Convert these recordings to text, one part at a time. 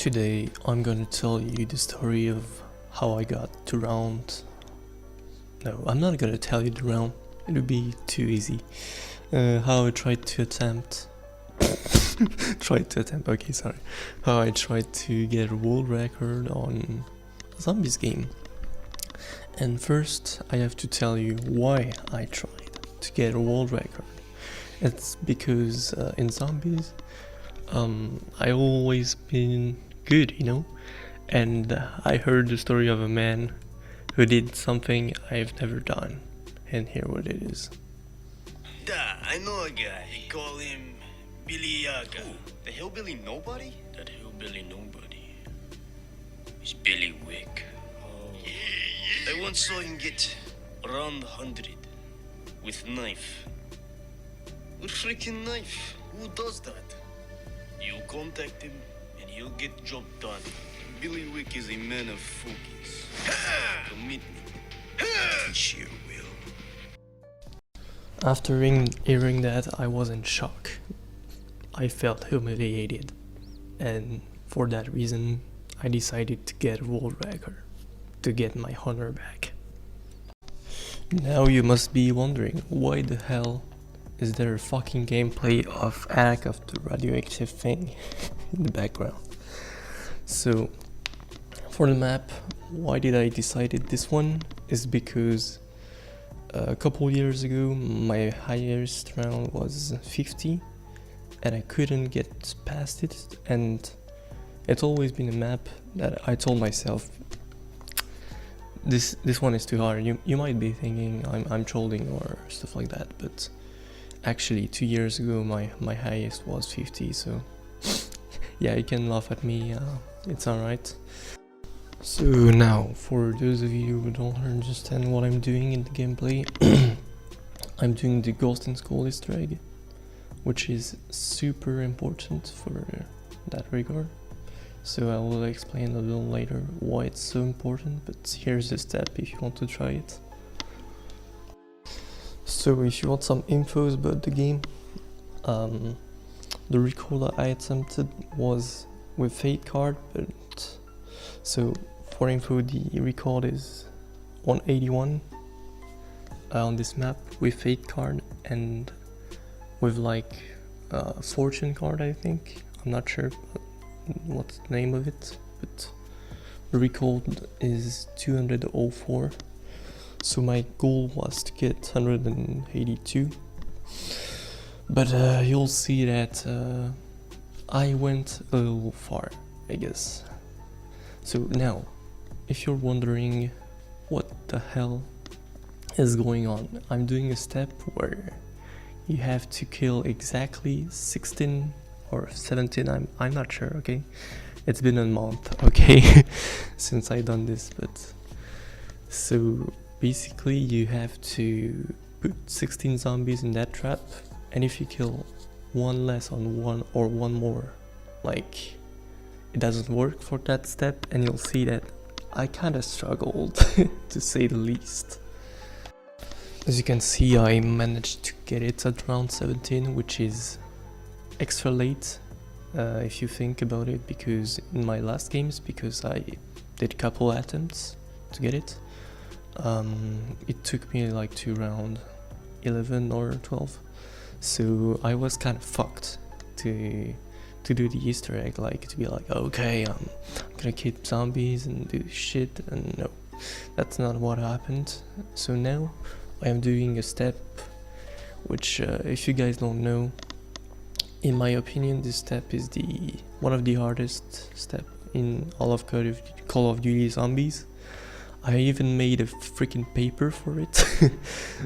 Today I'm gonna tell you the story of how I got to round... No, I'm not gonna tell you the round, it would be too easy. How I tried to attempt... How I tried to get a world record on a zombies game. And first I have to tell you why I tried to get a world record. It's because in zombies I always been good, you know, and I heard the story of a man who did something I've never done, and here what it is. I know a guy. They call him Billy Yaga. Who? The hillbilly nobody? That hillbilly nobody is Billy Wick. I once saw him get around 100 with knife. With freaking knife. Who does that? You contact him and he'll get job done. Billy Wick is a man of focus. Commitment. And sheer will. After hearing that, I was in shock. I felt humiliated, and for that reason I decided to get a world record, to get my honor back. Now you must be wondering, why the hell is there a fucking gameplay of Attack of the Radioactive thing in the background? So, for the map, why did I decided this one? Is because a couple years ago my highest round was 50 and I couldn't get past it, and it's always been a map that I told myself this one is too hard. You might be thinking I'm trolling or stuff like that, but actually 2 years ago my highest was 50, so yeah, you can laugh at me, it's alright. So now, for those of you who don't understand what I'm doing in the gameplay, I'm doing the Ghost in Skull Easter egg, which is super important for that regard. So I will explain a little later why it's so important, but here's the step if you want to try it. So if you want some infos about the game, the record that I attempted was with fate card, but so for info, the record is 181 on this map with fate card and with like fortune card, I think. I'm not sure what's the name of it, but the record is 204. So my goal was to get 182, but you'll see that I went a little far, I guess. So now, if you're wondering what the hell is going on, I'm doing a step where you have to kill exactly 16 or 17, I'm not sure, okay? It's been a month, okay, since I done this, but so basically you have to put 16 zombies in that trap, and if you kill one less on one or one more, like, it doesn't work for that step, and you'll see that I kinda struggled to say the least. As you can see, I managed to get it at round 17, which is extra late if you think about it, because in my last games, because I did a couple attempts to get it, it took me like to round 11 or 12, so I was kind of fucked to do the Easter egg, like to be like, okay, I'm gonna keep zombies and do shit, and no, that's not what happened. So now I am doing a step which, if you guys don't know, in my opinion, this step is one of the hardest step in all of Call of Duty Zombies. I even made a freaking paper for it.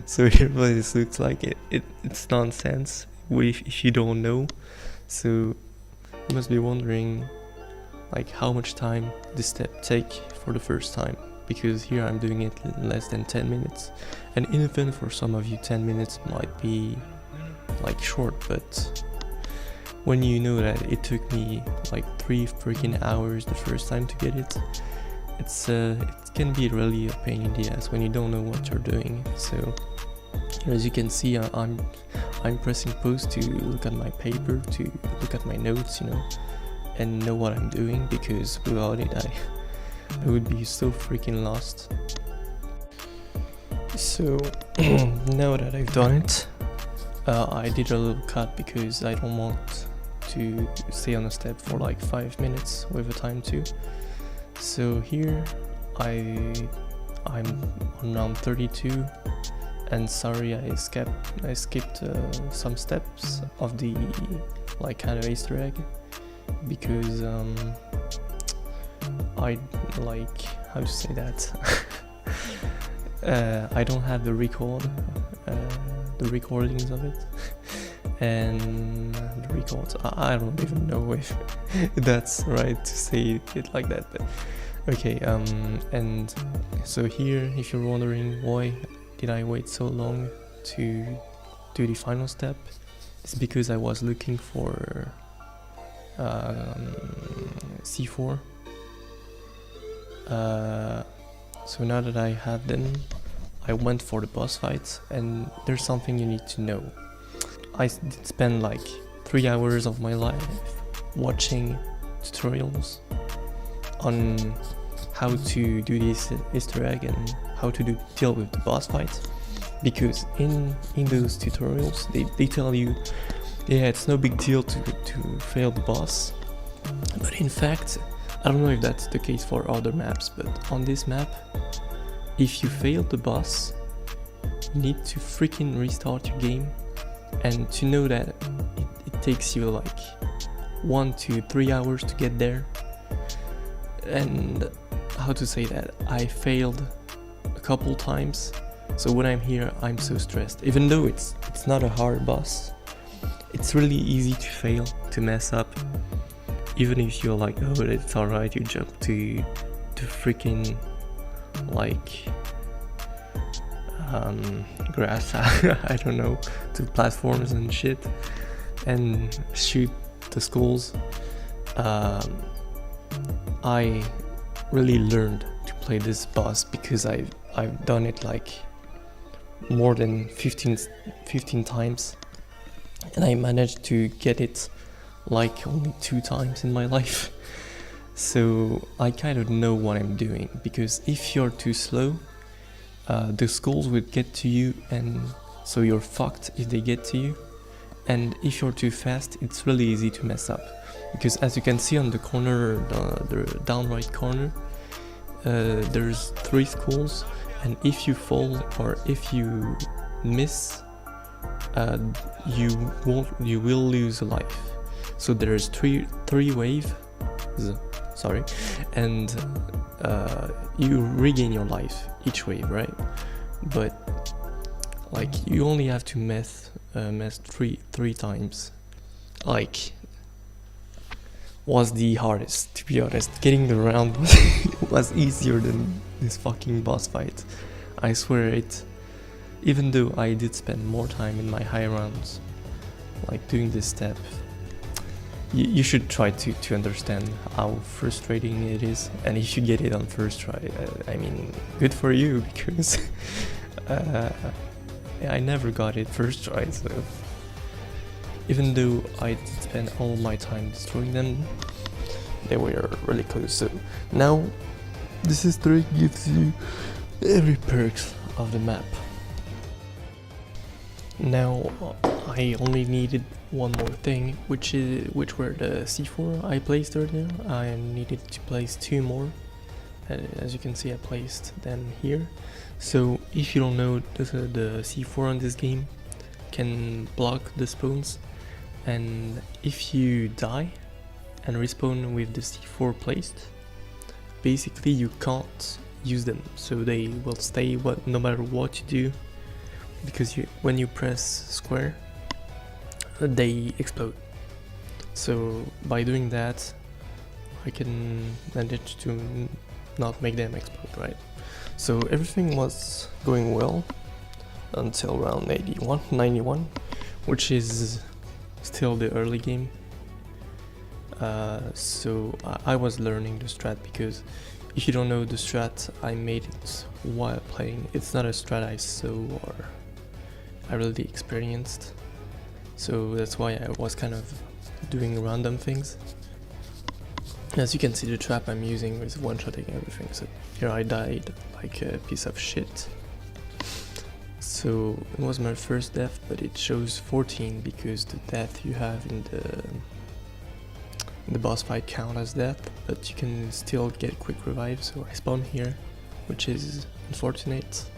So here what this looks like. It's nonsense if you don't know. So you must be wondering like how much time this step take for the first time, because here I'm doing it in less than 10 minutes, and even for some of you 10 minutes might be like short, but when you know that it took me like 3 freaking hours the first time to get it, it can be really a pain in the ass when you don't know what you're doing. So as you can see, I'm pressing pause to look at my paper, to look at my notes, you know, and know what I'm doing, because without it I would be so freaking lost. So now that I've done it, I did a little cut because I don't want to stay on a step for like 5 minutes with a time too. So here I'm on round 32, and sorry I skipped some steps of the like kind of Easter egg, because I like, how to say that, I don't have the recordings of it, and the records, I don't even know if that's right to say it like that, but okay. And so here, if you're wondering why did I wait so long to do the final step, it's because I was looking for C4. So now that I have them, I went for the boss fight, and there's something you need to know. I did spend like 3 hours of my life watching tutorials on how to do this Easter egg and how to deal with the boss fight, because in those tutorials they tell you, yeah, it's no big deal to fail the boss, but in fact, I don't know if that's the case for other maps, but on this map, if you fail the boss, you need to freaking restart your game, and to know that it takes you like 1 to 3 hours to get there. And how to say that, I failed a couple times, so when I'm here I'm so stressed. Even though it's not a hard boss, it's really easy to fail, to mess up, even if you're like, oh, it's alright, you jump to freaking like grass, I don't know, to platforms and shit, and shoot the skulls. I really learned to play this boss because I've done it like more than 15 times, and I managed to get it like only 2 times in my life. So I kind of know what I'm doing, because if you're too slow, the skulls would get to you, and so you're fucked if they get to you. And if you're too fast, it's really easy to mess up, because as you can see on the corner, the down right corner, there's 3 skulls, and if you fall or if you miss, you will lose a life. So there's three waves, sorry, and you regain your life each wave, right? But like, you only have to mess three times. Like, was the hardest, to be honest. Getting the round was easier than this fucking boss fight. I swear it. Even though I did spend more time in my high rounds, like doing this step, you should try to understand how frustrating it is. And if you get it on first try, I mean, good for you, because I never got it first try. So even though I did spend all my time destroying them, they were really close. So now this Easter egg gives you every perks of the map. Now I only needed one more thing, which were the C4 I placed earlier. I needed to place 2 more, and as you can see, I placed them here. So if you don't know, the C4 on this game can block the spawns, and if you die and respawn with the C4 placed, basically you can't use them, so they will stay no matter what you do, because when you press square, they explode. So by doing that, I can manage to not make them explode, right? So everything was going well until round 91, which is still the early game. So I was learning the strat, because if you don't know the strat, I made it while playing. It's not a strat I saw or I really experienced. So that's why I was kind of doing random things. As you can see, the trap I'm using is one-shotting everything, so here I died like a piece of shit. So it was my first death, but it shows 14 because the death you have in the boss fight count as death, but you can still get quick revive, so I spawn here, which is unfortunate.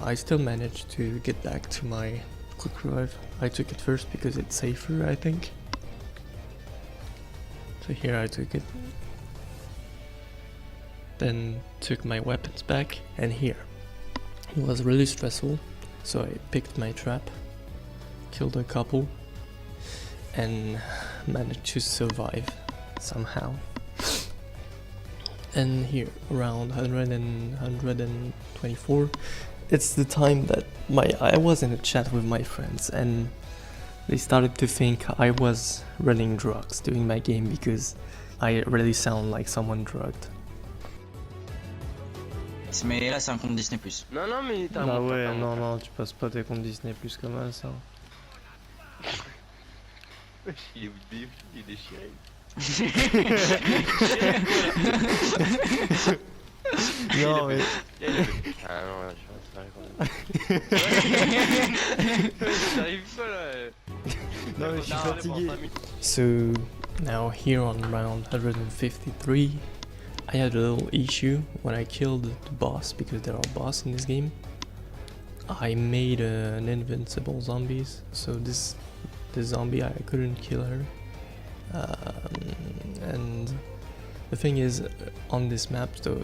I still managed to get back to my quick revive. I took it first because it's safer, I think. So here I took it. Then took my weapons back, and here. It was really stressful, so I picked my trap, killed a couple, and managed to survive somehow. And here, around 100 and 124, it's the time that I was in a chat with my friends, and they started to think I was running drugs during my game because I really sound like someone drugged. Mais là c'est un compte Disney+. Non, non, mais t'as Bah ouais, non, tu passes pas tes comptes Disney plus comme ça. Il est où il est déchiré. Non, mais. Ah non, là, je vais quand même. J'arrive pas là. Non, mais je suis fatigué. So now here on round 153, I had a little issue when I killed the boss, because there are boss in this game. I made an invincible zombies, so this zombie, I couldn't kill her. And the thing is, on this map, though,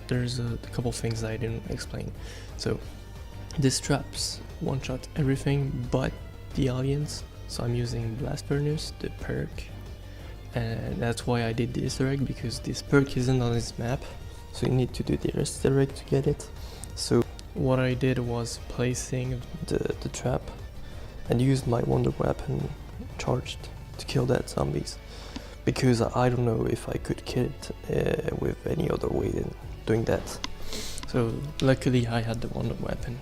there's a couple things I didn't explain. So these traps one-shot everything but the aliens. So I'm using Blast Furnace, the perk, and that's why I did the Easter egg, because this perk isn't on this map, so you need to do the Easter egg to get it. So what I did was placing the trap and used my wonder weapon charged to kill that zombies, because I don't know if I could kill it with any other way than doing that. So luckily I had the wonder weapon.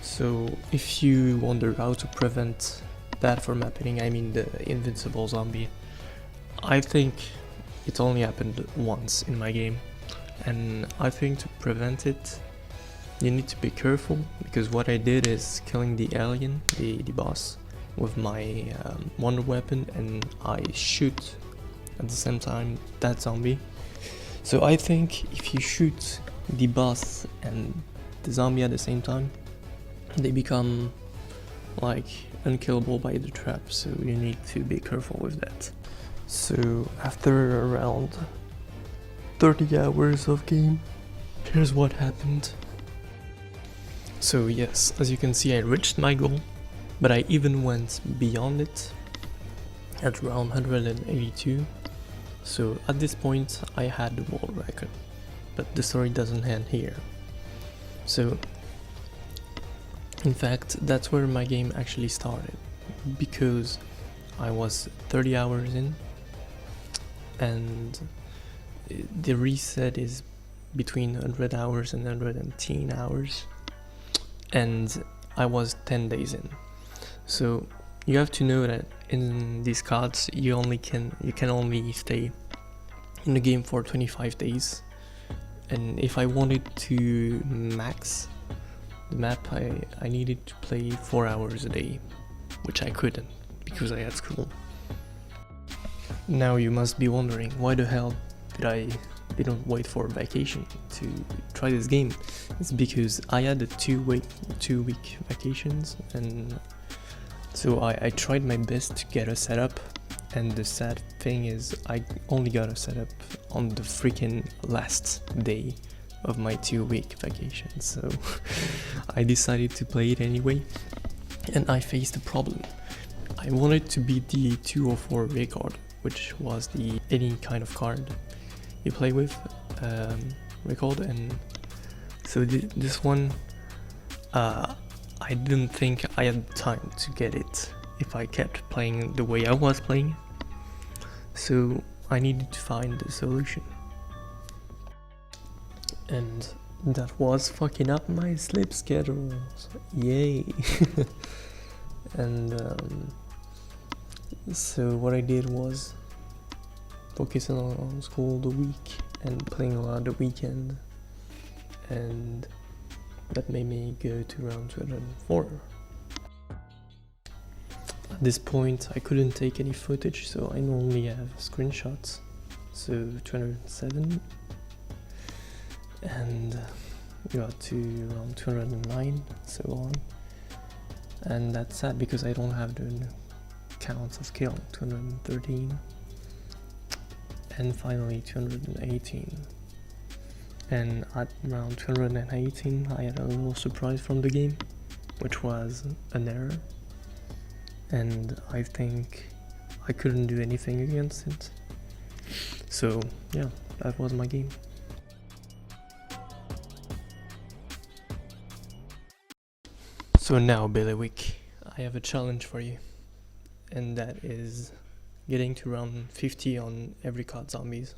So if you wonder how to prevent that from happening, I mean the invincible zombie, I think it only happened once in my game, and I think to prevent it you need to be careful, because what I did is killing the alien, the boss, with my wonder weapon, and I shoot at the same time that zombie. So I think if you shoot the boss and the zombie at the same time, they become like unkillable by the trap, so you need to be careful with that. So after around 30 hours of game, here's what happened. So yes, as you can see, I reached my goal, but I even went beyond it at around 182. So at this point I had the world record, but the story doesn't end here. So in fact, that's where my game actually started, because I was 30 hours in, and the reset is between 100 hours and 110 hours, and I was 10 days in. So you have to know that in these cards you can only stay in the game for 25 days, and if I wanted to max the map, I needed to play 4 hours a day, which I couldn't because I had school. Now you must be wondering, why the hell did I didn't wait for vacation to try this game? It's because I had a 2-week vacations, and so I tried my best to get a setup, and the sad thing is I only got a setup on the freaking last day of my 2-week vacation, so I decided to play it anyway, and I faced a problem. I wanted to beat the 204 record, which was the any kind of card you play with record, and so this one I didn't think I had time to get it if I kept playing the way I was playing, so I needed to find a solution. And that was fucking up my sleep schedules. Yay. And So what I did was focusing on school the week and playing a lot the weekend, and that made me go to round 204. At this point I couldn't take any footage, so I normally have screenshots, so 207, and got to around 209, so on. And that's sad because I don't have the counts of kill, 213, and finally 218. And at around 218 I had a little surprise from the game, which was an error, and I think I couldn't do anything against it. So yeah, that was my game. So now, Bailiwick, I have a challenge for you, and that is getting to round 50 on every COD Zombies.